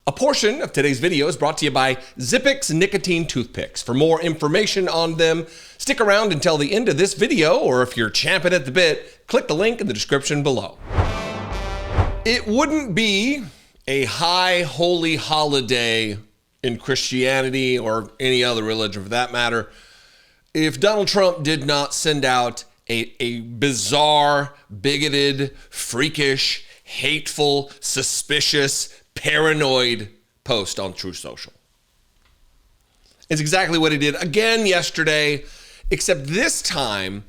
A portion of today's video is brought to you by Zippix nicotine toothpicks. For more information on them, stick around until the end of this video, or if you're champing at the bit, click the link in the description below. It wouldn't be a high holy holiday in Christianity or any other religion for that matter if Donald Trump did not send out a bizarre, bigoted, freakish, hateful, suspicious, paranoid post on Truth Social. It's exactly what he did again yesterday, except this time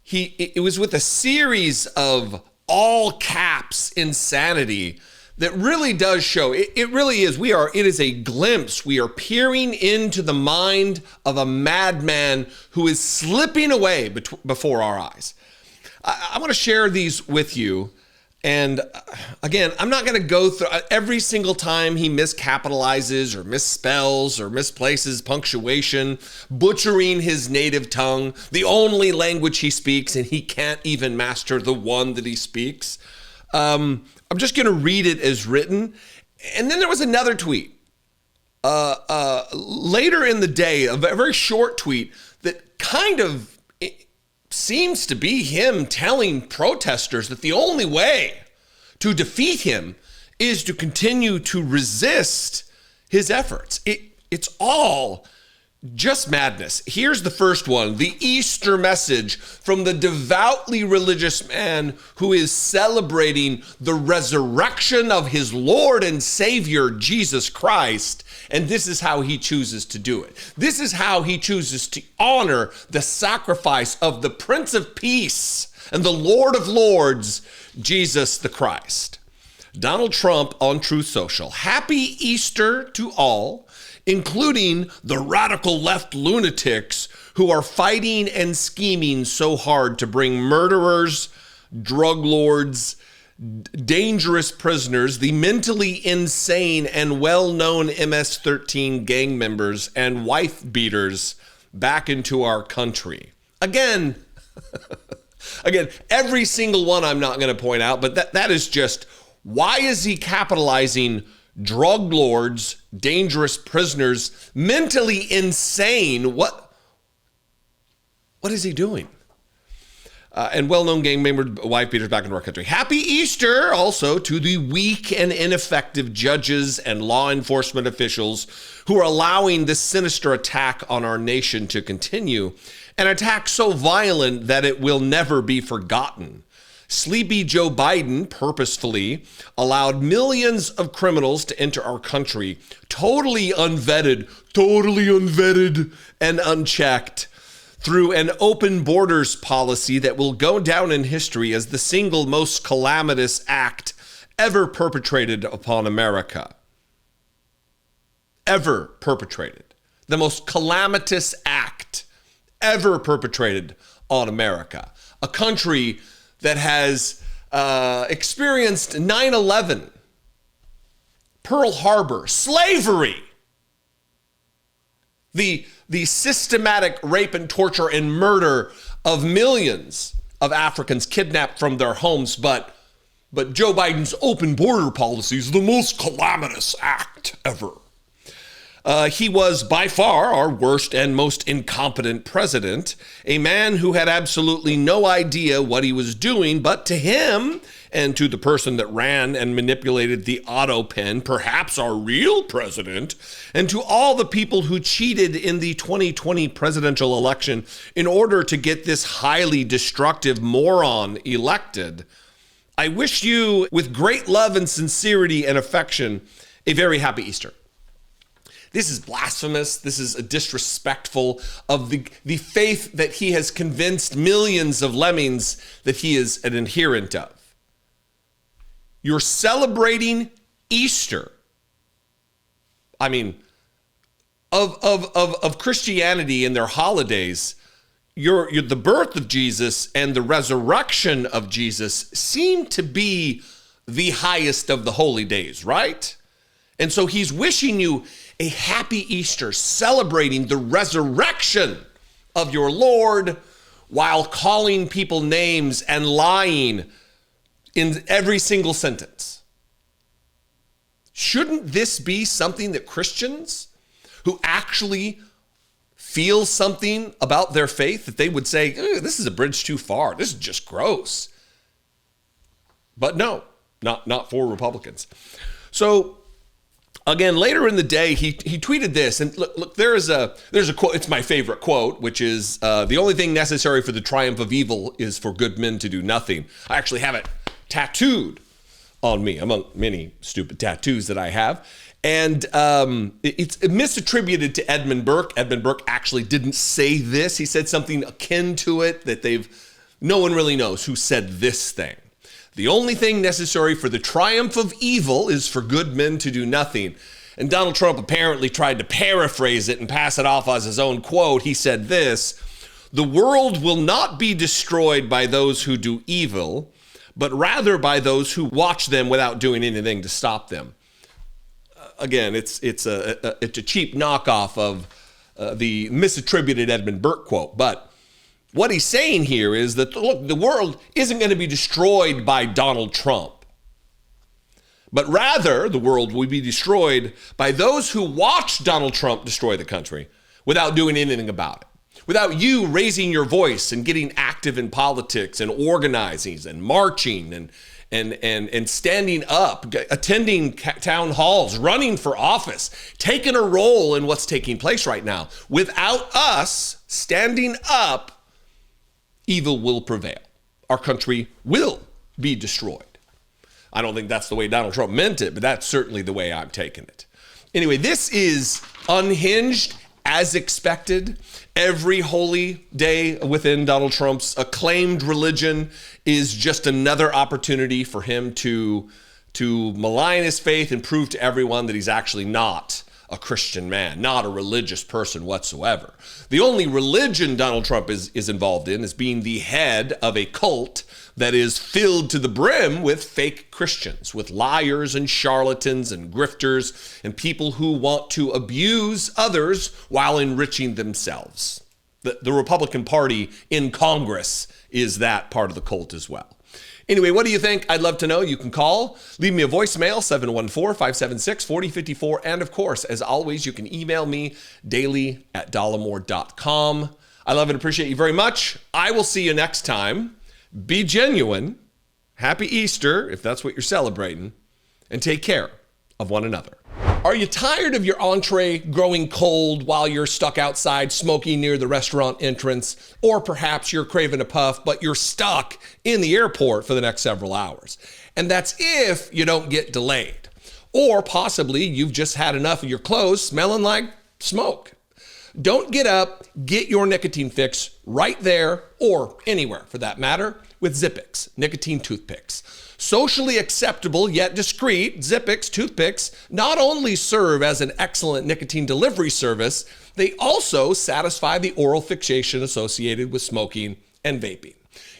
it was with a series of all caps insanity that really does show. It really is. It is a glimpse. We are peering into the mind of a madman who is slipping away before our eyes. I want to share these with you. And again, I'm not going to go through every single time he miscapitalizes or misspells or misplaces punctuation, butchering his native tongue, the only language he speaks, and he can't even master the one that he speaks. I'm just going to read it as written. And then there was another tweet later in the day, a very short tweet that kind of seems to be him telling protesters that the only way to defeat him is to continue to resist his efforts. It's all just madness. Here's the first one, the Easter message from the devoutly religious man who is celebrating the resurrection of his Lord and Savior, Jesus Christ. And this is how he chooses to do it. This is how he chooses to honor the sacrifice of the Prince of Peace and the Lord of Lords, Jesus the Christ. Donald Trump on Truth Social. Happy Easter to all, including the radical left lunatics who are fighting and scheming so hard to bring murderers, drug lords, dangerous prisoners, the mentally insane and well-known MS-13 gang members and wife beaters back into our country. Again, every single one I'm not going to point out, but that is just, why is he capitalizing drug lords, dangerous prisoners, mentally insane? What is he doing? And well-known gang member wife beaters back into our country. Happy Easter also to the weak and ineffective judges and law enforcement officials who are allowing this sinister attack on our nation to continue, an attack so violent that it will never be forgotten. Sleepy Joe Biden purposefully allowed millions of criminals to enter our country, totally unvetted and unchecked, through an open borders policy that will go down in history as the single most calamitous act ever perpetrated upon America. Ever perpetrated. The most calamitous act ever perpetrated on America. A country that has experienced 9/11, Pearl Harbor, slavery, the systematic rape and torture and murder of millions of Africans kidnapped from their homes, but Joe Biden's open border policy is the most calamitous act ever. He was by far our worst and most incompetent president, a man who had absolutely no idea what he was doing, but to him and to the person that ran and manipulated the auto pen, perhaps our real president, and to all the people who cheated in the 2020 presidential election in order to get this highly destructive moron elected, I wish you, with great love and sincerity and affection, a very happy Easter. This is blasphemous. This is disrespectful of the faith that he has convinced millions of lemmings that he is an adherent of. You're celebrating Easter. I mean, of Christianity and their holidays, you're the birth of Jesus and the resurrection of Jesus seem to be the highest of the holy days, right? And so he's wishing you a happy Easter, celebrating the resurrection of your Lord while calling people names and lying in every single sentence. Shouldn't this be something that Christians who actually feel something about their faith, that they would say, this is a bridge too far. This is just gross. But no, not for Republicans. So again, later in the day, he tweeted this, and look, there's a quote. It's my favorite quote, which is, the only thing necessary for the triumph of evil is for good men to do nothing. I actually have it tattooed on me, among many stupid tattoos that I have. And it's misattributed to Edmund Burke. Edmund Burke actually didn't say this. He said something akin to it that no one really knows who said this thing. The only thing necessary for the triumph of evil is for good men to do nothing. And Donald Trump apparently tried to paraphrase it and pass it off as his own quote. He said this: "The world will not be destroyed by those who do evil, but rather by those who watch them without doing anything to stop them." Again, it's a cheap knockoff of the misattributed Edmund Burke quote. But what he's saying here is that, look, the world isn't going to be destroyed by Donald Trump, but rather the world will be destroyed by those who watch Donald Trump destroy the country without doing anything about it. Without you raising your voice and getting active in politics and organizing and marching and standing up, attending town halls, running for office, taking a role in what's taking place right now. Without us standing up, evil will prevail. Our country will be destroyed. I don't think that's the way Donald Trump meant it, but that's certainly the way I'm taking it. Anyway, this is Unhinged, as expected. Every holy day within Donald Trump's acclaimed religion is just another opportunity for him to malign his faith and prove to everyone that he's actually not a Christian man, not a religious person whatsoever. The only religion Donald Trump is involved in is being the head of a cult that is filled to the brim with fake Christians, with liars and charlatans and grifters and people who want to abuse others while enriching themselves. The Republican Party in Congress is that part of the cult as well. Anyway, what do you think? I'd love to know. You can call, leave me a voicemail, 714-576-4054. And of course, as always, you can email me daily@dollemore.com. I love and appreciate you very much. I will see you next time. Be genuine. Happy Easter, if that's what you're celebrating. And take care of one another. Are you tired of your entree growing cold while you're stuck outside smoking near the restaurant entrance? Or perhaps you're craving a puff, but you're stuck in the airport for the next several hours. And that's if you don't get delayed. Or possibly you've just had enough of your clothes smelling like smoke. Don't get up, get your nicotine fix right there, or anywhere for that matter, with Zippix nicotine toothpicks. Socially acceptable yet discreet, Zippix toothpicks not only serve as an excellent nicotine delivery service, they also satisfy the oral fixation associated with smoking and vaping.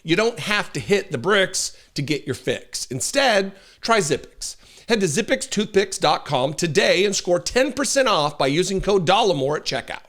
You don't have to hit the bricks to get your fix. Instead, try Zippix. Head to zippixtoothpicks.com today and score 10% off by using code Dollemore at checkout.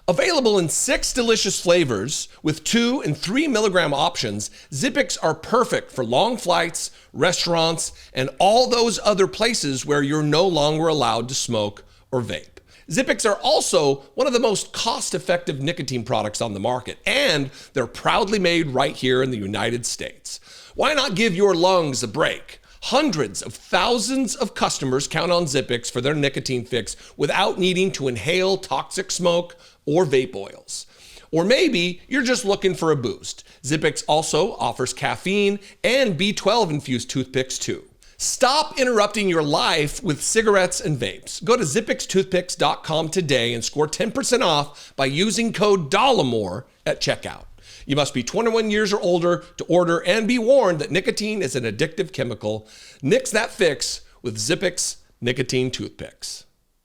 Available in 6 delicious flavors with 2 and 3 milligram options, Zippix are perfect for long flights, restaurants, and all those other places where you're no longer allowed to smoke or vape. Zippix are also one of the most cost-effective nicotine products on the market, and they're proudly made right here in the United States. Why not give your lungs a break? Hundreds of thousands of customers count on Zippix for their nicotine fix without needing to inhale toxic smoke or vape oils. Or maybe you're just looking for a boost. Zippix also offers caffeine and B12 infused toothpicks too. Stop interrupting your life with cigarettes and vapes. Go to zippixtoothpicks.com today and score 10% off by using code Dollemore at checkout. You must be 21 years or older to order and be warned that nicotine is an addictive chemical. Nix that fix with Zippix nicotine toothpicks.